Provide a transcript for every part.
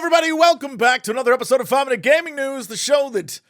everybody, welcome back to another episode of 5 Minute Gaming News, the show that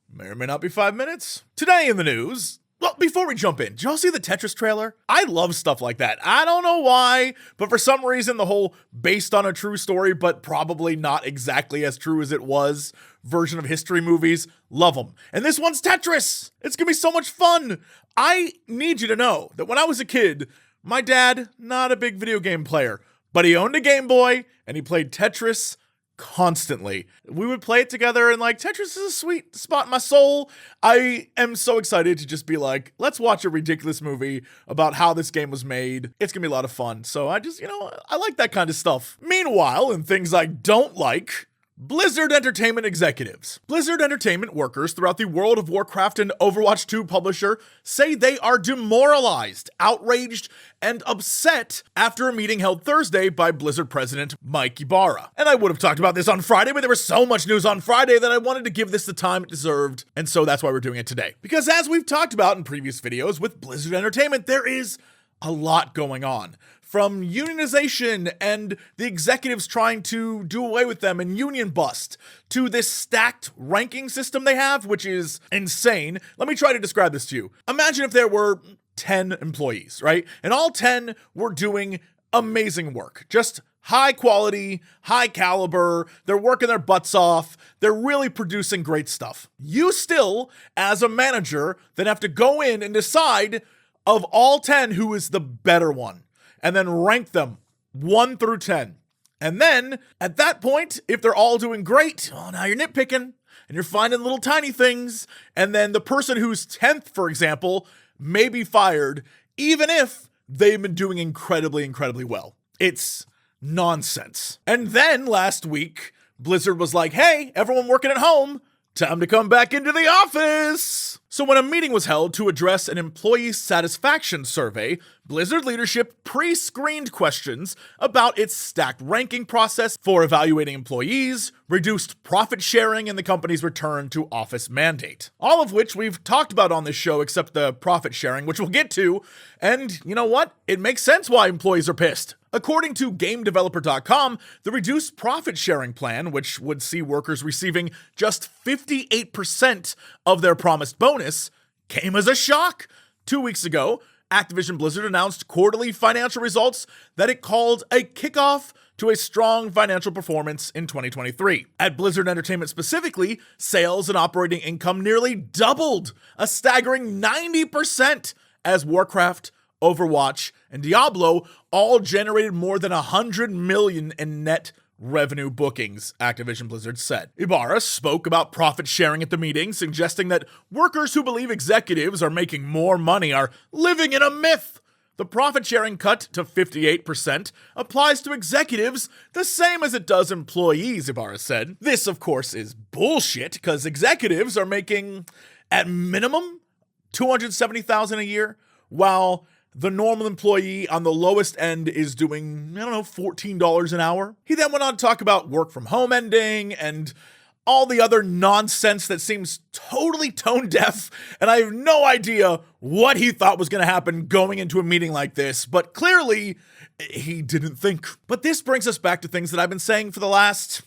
may or may not be 5 minutes. Today in the news, well, before we jump in, did y'all see the Tetris trailer? I love stuff like that. I don't know why, but for some reason, the whole based on a true story, but probably not exactly as true as it was version of history movies, love them. And this one's Tetris. It's gonna be so much fun. I need you to know that when I was a kid, my dad, not a big video game player, but he owned a Game Boy and he played Tetris constantly. We would play it together and Tetris is a sweet spot in my soul. I am so excited to just be like, let's watch a ridiculous movie about how this game was made. It's gonna be a lot of fun. So I just, I like that kind of stuff. Meanwhile, in things I don't like, Blizzard Entertainment executives. Blizzard Entertainment workers throughout the World of Warcraft and Overwatch 2 publisher say they are demoralized, outraged, and upset after a meeting held Thursday by Blizzard president Mike Ybarra. And I would have talked about this on Friday, but there was so much news on Friday that I wanted to give this the time it deserved, and so that's why we're doing it today. Because as we've talked about in previous videos with Blizzard Entertainment, there is a lot going on. From unionization and the executives trying to do away with them and union bust, to this stacked ranking system they have, which is insane. Let me try to describe this to you. Imagine if there were 10 employees, right? And all 10 were doing amazing work. Just high quality, high caliber. They're working their butts off. They're really producing great stuff. You still, as a manager, then have to go in and decide of all 10 who is the better one, and then rank them 1 through 10. And then, at that point, if they're all doing great, now you're nitpicking, and you're finding little tiny things, and then the person who's 10th, for example, may be fired, even if they've been doing incredibly, incredibly well. It's nonsense. And then, last week, Blizzard was like, hey, everyone working at home, time to come back into the office. So when a meeting was held to address an employee satisfaction survey, Blizzard leadership pre-screened questions about its stacked ranking process for evaluating employees, reduced profit sharing, and the company's return to office mandate. All of which we've talked about on this show except the profit sharing, which we'll get to. And you know what? It makes sense why employees are pissed. According to GameDeveloper.com, the reduced profit sharing plan, which would see workers receiving just 58% of their promised bonus, came as a shock. 2 weeks ago, Activision Blizzard announced quarterly financial results that it called a kickoff to a strong financial performance in 2023. At Blizzard Entertainment specifically, sales and operating income nearly doubled, a staggering 90%, as Warcraft, Overwatch, and Diablo all generated more than $100 million in net revenue bookings, Activision Blizzard said. Ybarra spoke about profit sharing at the meeting, suggesting that workers who believe executives are making more money are living in a myth. The profit sharing cut to 58% applies to executives the same as it does employees, Ybarra said. This, of course, is bullshit because executives are making, at minimum, $270,000 a year, while the normal employee on the lowest end is doing, $14 an hour. He then went on to talk about work from home ending and all the other nonsense that seems totally tone deaf, and I have no idea what he thought was going to happen going into a meeting like this, but clearly he didn't think. But this brings us back to things that I've been saying for the last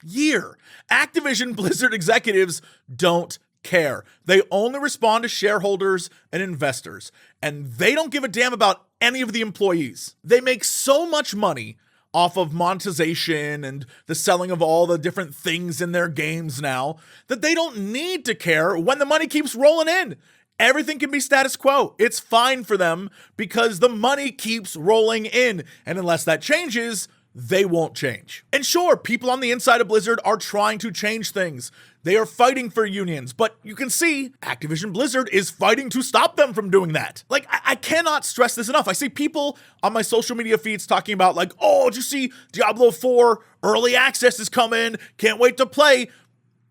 year. Activision Blizzard executives don't care. They only respond to shareholders and investors, and they don't give a damn about any of the employees. They make so much money off of monetization and the selling of all the different things in their games now that they don't need to care when the money keeps rolling in. Everything can be status quo. It's fine for them because the money keeps rolling in, and unless that changes, they won't change. And sure, people on the inside of Blizzard are trying to change things. They are fighting for unions, but you can see Activision Blizzard is fighting to stop them from doing that. I cannot stress this enough. I see people on my social media feeds talking about oh, did you see Diablo 4 early access is coming? Can't wait to play.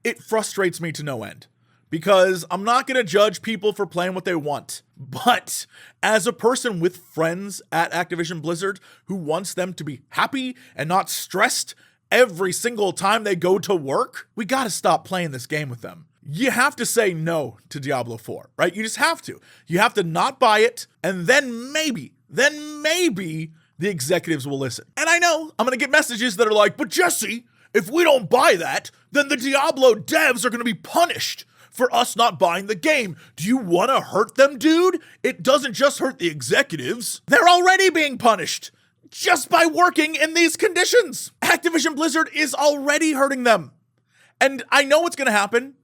It frustrates me to no end because I'm not going to judge people for playing what they want. But as a person with friends at Activision Blizzard who wants them to be happy and not stressed every single time they go to work, we gotta stop playing this game with them. You have to say no to Diablo 4, right? You just have to. You have to not buy it, and then maybe the executives will listen. And I know I'm gonna get messages that are like, but Jesse, if we don't buy that, then the Diablo devs are going to be punished for us not buying the game. Do you want to hurt them, dude? It doesn't just hurt the executives. They're already being punished just by working in these conditions. Activision Blizzard is already hurting them. And I know what's going to happen.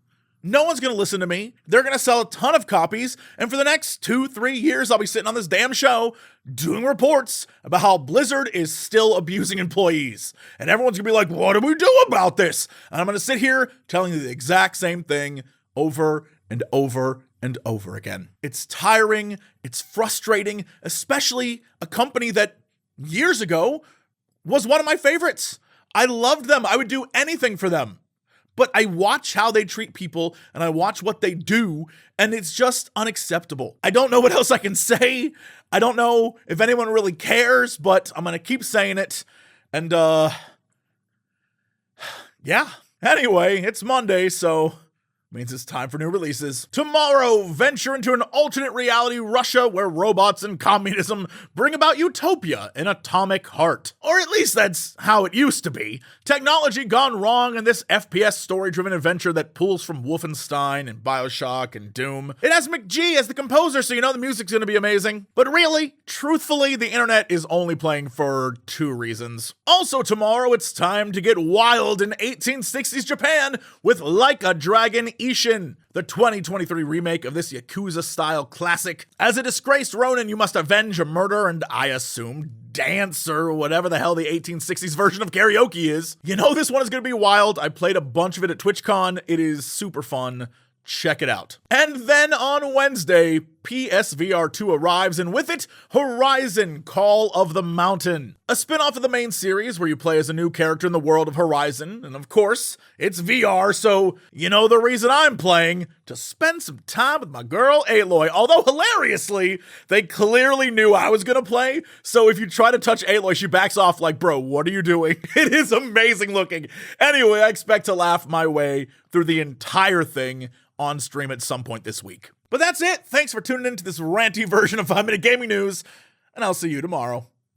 No one's going to listen to me. They're going to sell a ton of copies. And for the next 2-3 years, I'll be sitting on this damn show doing reports about how Blizzard is still abusing employees. And everyone's going to be like, what do we do about this? And I'm going to sit here telling you the exact same thing over and over and over again. It's tiring. It's frustrating, especially a company that years ago was one of my favorites. I loved them. I would do anything for them. But I watch how they treat people and I watch what they do, and it's just unacceptable. I don't know what else I can say. I don't know if anyone really cares, but I'm going to keep saying it. And, yeah. Anyway, it's Monday, so means it's time for new releases. Tomorrow, venture into an alternate reality Russia where robots and communism bring about utopia in Atomic Heart. Or at least that's how it used to be. Technology gone wrong in this FPS story-driven adventure that pulls from Wolfenstein and Bioshock and Doom. It has McG as the composer, so you know the music's gonna be amazing. But really, truthfully, the internet is only playing for 2 reasons. Also tomorrow, it's time to get wild in 1860s Japan with Like a Dragon Ishin, the 2023 remake of this Yakuza-style classic. As a disgraced Ronin, you must avenge a murder and, I assume, dance or whatever the hell the 1860s version of karaoke is. You know this one is going to be wild. I played a bunch of it at TwitchCon. It is super fun. Check it out. And then on Wednesday, PSVR 2 arrives, and with it, Horizon Call of the Mountain, a spin-off of the main series where you play as a new character in the world of Horizon, and of course, it's VR, so you know the reason I'm playing, to spend some time with my girl Aloy, although hilariously, they clearly knew I was gonna play, so if you try to touch Aloy, she backs off like, bro, what are you doing? It is amazing looking. Anyway, I expect to laugh my way through the entire thing on stream at some point this week. But that's it. Thanks for tuning in to this ranty version of 5 Minute Gaming News, and I'll see you tomorrow.